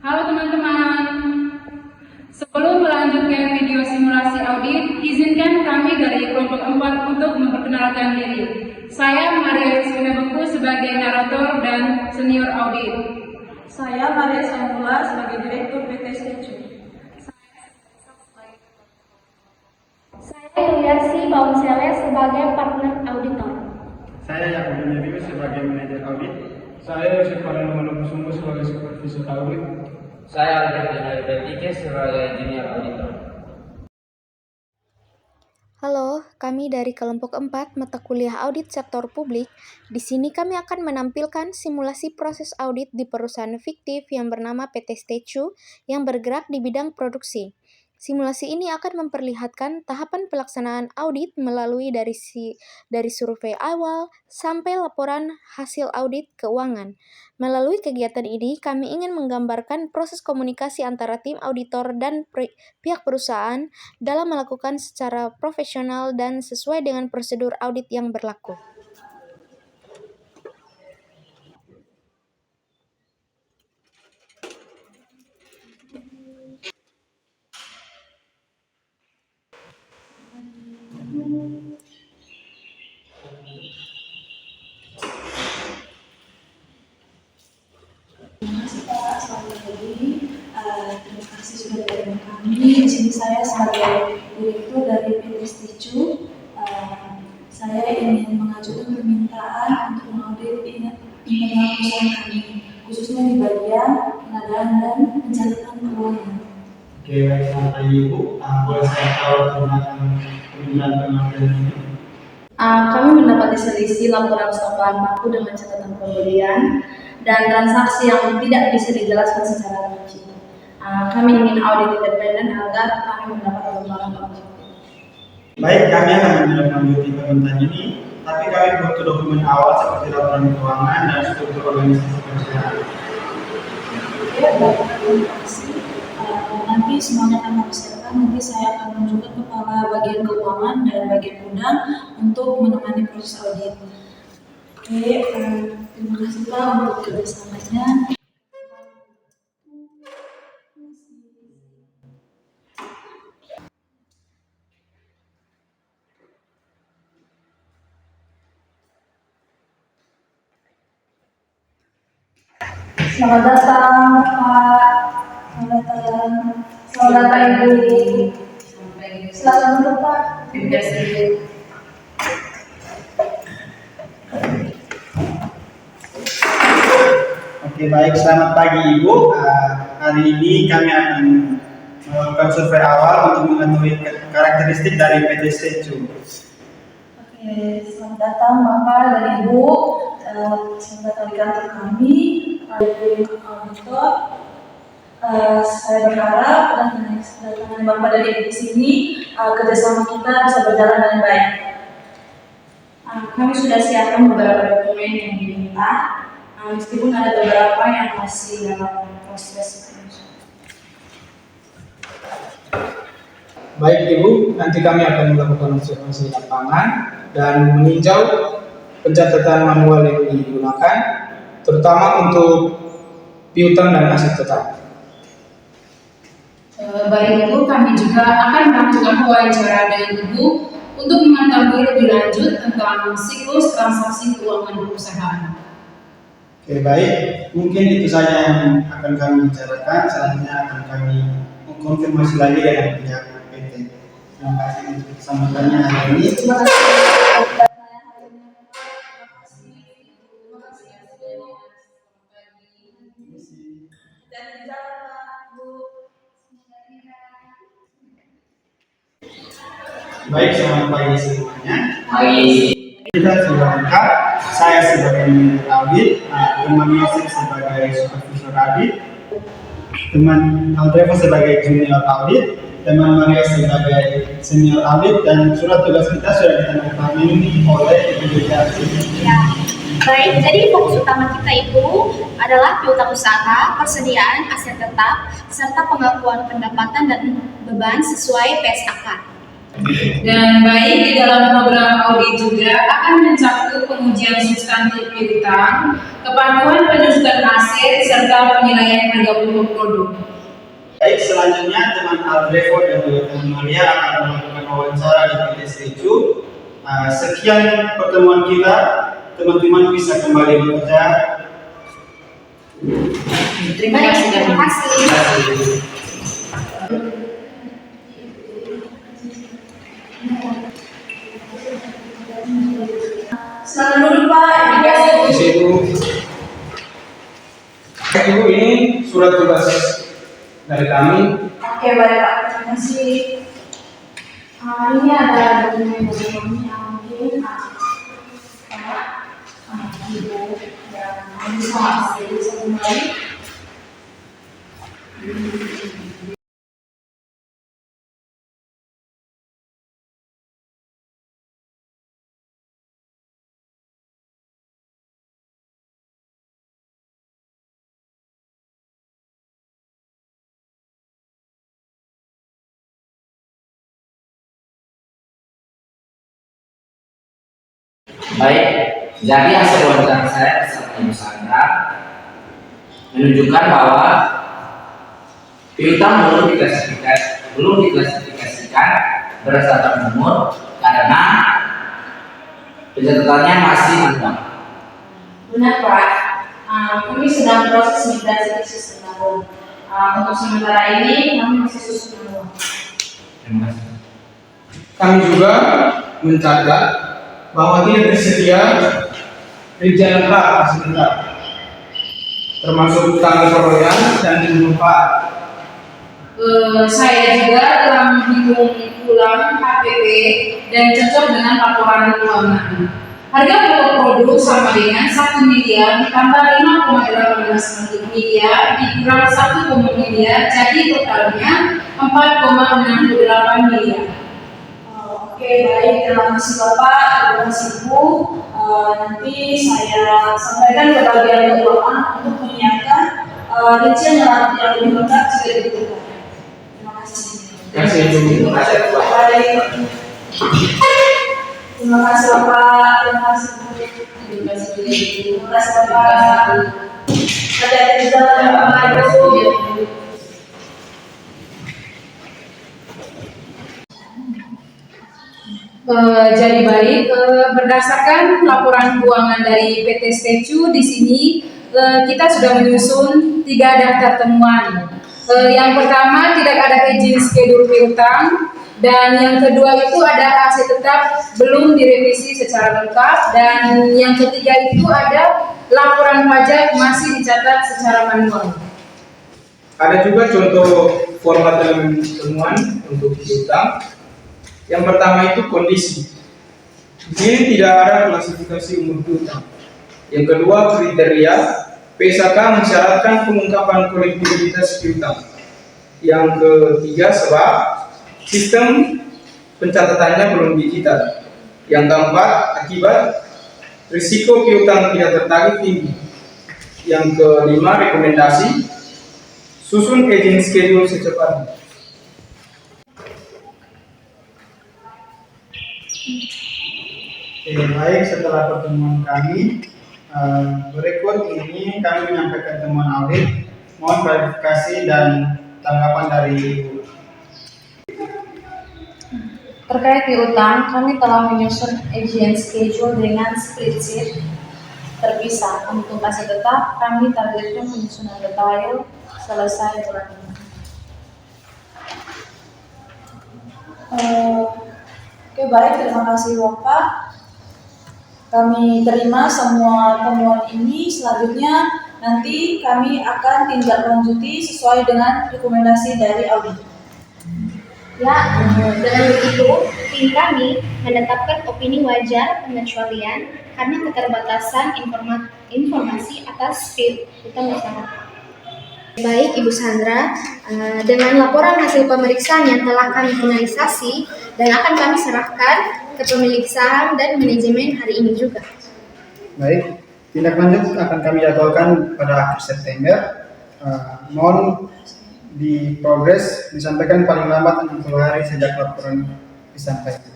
Halo teman-teman, sebelum melanjutkan video simulasi audit, izinkan kami dari kelompok 4 untuk memperkenalkan diri. Saya Maria Yusmina Beku sebagai narator dan senior audit. Saya Maria Samula sebagai Direktur PT Stecu. Saya Yuliarsi Baunsele sebagai partner auditor. Saya Yakub Nyabiu sebagai manajer audit. Saya Yosef Paranono Sumbu sebagai supervisor audit. Saya Albert Denai sebagai junior auditor. Halo, kami dari kelompok 4 mata kuliah audit sektor publik. Di sini kami akan menampilkan simulasi proses audit di perusahaan fiktif yang bernama PT Stecu yang bergerak di bidang produksi. Simulasi ini akan memperlihatkan tahapan pelaksanaan audit melalui dari survei awal sampai laporan hasil audit keuangan. Melalui kegiatan ini, kami ingin menggambarkan proses komunikasi antara tim auditor dan pihak perusahaan dalam melakukan secara profesional dan sesuai dengan prosedur audit yang berlaku. Terima kasih Pak, selamat pagi. Terima kasih sudah bergabung kami. Di sini saya sebagai direktur dari PT Stecu. Saya ingin mengajukan permintaan untuk mengaudit internal perusahaan kami, khususnya di bagian pengadaan dan pencatatan keuangan. Oke, baik, selamat pagi Ibu. Boleh saya tahu tentang permintaan pengambilan ini? Kami mendapati selisih laporan stok bahan baku dengan catatan pembelian dan transaksi yang tidak bisa dijelaskan secara rinci. Kami ingin audit independen agar kami mendapat gambaran objektif. Baik, kami akan menindaklanjuti permintaan ini, tapi kami butuh dokumen awal seperti laporan keuangan dan struktur organisasi perusahaan. Ya, baik, terima kasih. Nanti semuanya akan kami siapkan. Nanti saya akan menunjukkan kepala bagian keuangan dan bagian gudang untuk menemani proses audit. Oke, terima kasih Pak untuk kerjasamanya. Selamat datang Pak. Selamat datang. Selamat datang Ibu. Silakan duduk Pak. Terima kasih. Oke, baik, selamat pagi Ibu. Hari ini kami akan melakukan survei awal untuk mengetahui karakteristik dari PT Stecu. Oke, selamat datang Bapak dan Ibu. Selamat datang di kantor kami. Dari auditor. Saya berharap dengan kedatangan Bapak dan Ibu di sini kerjasama kita bisa berjalan dengan baik. Kami sudah siapkan beberapa dokumen yang diminta, meskipun ada beberapa yang masih dalam proses. Baik Ibu, nanti kami akan melakukan observasi lapangan dan meninjau pencatatan manual yang digunakan, terutama untuk piutang dan aset tetap. Baik Ibu, kami juga akan melakukan wawancara dengan Ibu untuk mengetahui lebih lanjut tentang siklus transaksi keuangan perusahaan. Oke, baik, mungkin itu saja yang akan kami bicarakan. Selanjutnya akan kami konfirmasi lagi dengan pihak PT. Terima kasih untuk sambutannya hari ini. Terima kasih. Baik, selamat pagi semuanya. Pagi. Kita sudah lengkap. Saya sebagai manajer audit, teman Yosef sebagai supervisor audit, teman Aldrevo sebagai junior audit, teman Maria sebagai senior audit, dan surat tugas kita sudah ditandatangani oleh Ibu Yuliarsi. Ya, baik. Jadi fokus utama kita itu adalah piutang usaha, persediaan aset tetap, serta pengakuan pendapatan dan beban sesuai PSAK. Dan baik di dalam program audit juga akan mencakup pengujian substantif piutang, kepatuhan penunjukan aset, serta penilaian harga pokok produk. Baik, selanjutnya teman Aldrevo dan teman Maria akan melakukan wawancara di PT Secu. Sekian pertemuan kita, teman-teman bisa kembali bekerja. Terima kasih. Terima kasih. Selamat dulu Pak. Terima kasih. Di situ, Ibu, ini surat tugas dari kami. Oke baik Pak, terima kasih. Ini ada dokumen dari kami yang mungkin Ibu dan bisa mulai. Baik, jadi hasil wawancara saya bersama Ibu Sandra menunjukkan bahwa piutang belum diklasifikasikan berdasarkan umur karena pencatatannya masih manual. Benar Pak, kami sedang proses migrasi ke sistem baru. Untuk sementara ini kami masih susun manual. Terima kasih. Kami juga mencatat bahwa tidak tersedia rincian lengkap hasil lengkap, termasuk tanggal perolehan dan manfaat. Saya juga telah menghitung ulang HPP dan cocok dengan laporan keuangan. Harga pokok produk sama dengan 1 miliar ditambah 5,18 miliar dikurang 1 miliar, jadi totalnya 4,68 miliar. Oke baik, terima kasih Bapak, terima kasih Ibu. Nanti saya sampaikan ke bagian keuangan untuk menyiapkan rincian yang lebih lengkap jika dibutuhkan. Terima kasih. Terima kasih Ibu. Baik. Terima kasih Bapak, terima kasih Bu. Terima kasih. Terima kasih Bapak. Hati-hati di jalan Bapak Ibu. Jadi baik, berdasarkan laporan keuangan dari PT Secu di sini kita sudah menyusun 3 daftar temuan. Yang pertama tidak ada izin skedul piutang, dan yang kedua itu ada aset tetap belum direvisi secara lengkap, dan yang ketiga itu ada laporan pajak masih dicatat secara manual. Ada juga contoh format elemen temuan untuk piutang. Yang pertama itu kondisi. Di sini tidak ada klasifikasi umur piutang. Yang kedua kriteria. PSK mensyaratkan pengungkapan kolektibilitas piutang. Yang ketiga sebab sistem pencatatannya belum digital. Yang keempat akibat risiko piutang tidak tertagih tinggi. Yang kelima rekomendasi susun aging schedule secepatnya. Baik, setelah pertemuan kami, berikut ini kami menyampaikan temuan audit. Mohon klarifikasi dan tanggapan dari Ibu. Terkait piutang, kami telah menyusun aging schedule dengan spreadsheet terpisah. Untuk aset tetap, kami targetkan penyusunan detail selesai bulan ini. Oke baik, terima kasih Bapak. Kami terima semua temuan ini. Selanjutnya nanti kami akan tindak lanjuti sesuai dengan rekomendasi dari audit. Ya, dengan begitu, tim kami menetapkan opini wajar pengecualian karena keterbatasan informasi atas piutang bersama. Baik Ibu Sandra, dengan laporan hasil pemeriksaan yang telah kami finalisasi dan akan kami serahkan ke pemilik saham dan manajemen hari ini juga. Baik, tindak lanjut akan kami jadwalkan pada akhir September. Mohon di progres disampaikan paling lambat 60 hari sejak laporan disampaikan.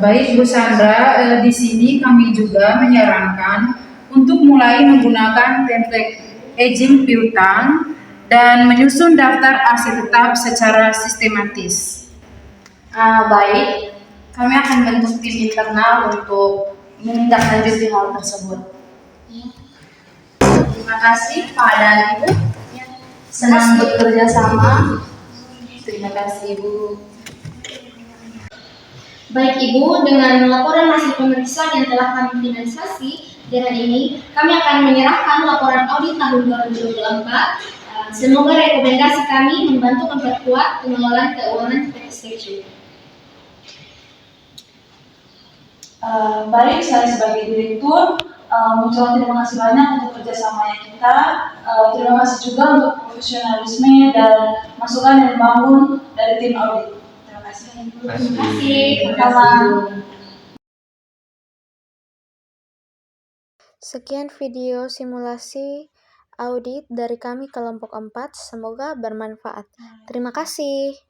Baik Bu Sandra, di sini kami juga menyarankan untuk mulai menggunakan template izin piutang dan menyusun daftar aset tetap secara sistematis. Baik, kami akan bentuk tim internal untuk menindaklanjuti hal tersebut. Terima kasih Pak dan Ibu. Senang bekerja sama. Terima kasih Ibu. Baik Ibu, dengan laporan hasil pemeriksaan yang telah kami finalisasi, dengan ini kami akan menyerahkan laporan audit tahun 2024. Semoga rekomendasi kami membantu memperkuat pengelolaan keuangan PT Statue. Baik, saya sebagai direktur mengucapkan terima kasih banyak untuk kerjasamanya kita. Terima kasih juga untuk profesionalisme dan masukan yang dibangun dari tim audit. Terima kasih. Terima kasih. Sama. Sekian video simulasi audit dari kami kelompok 4, semoga bermanfaat. Terima kasih.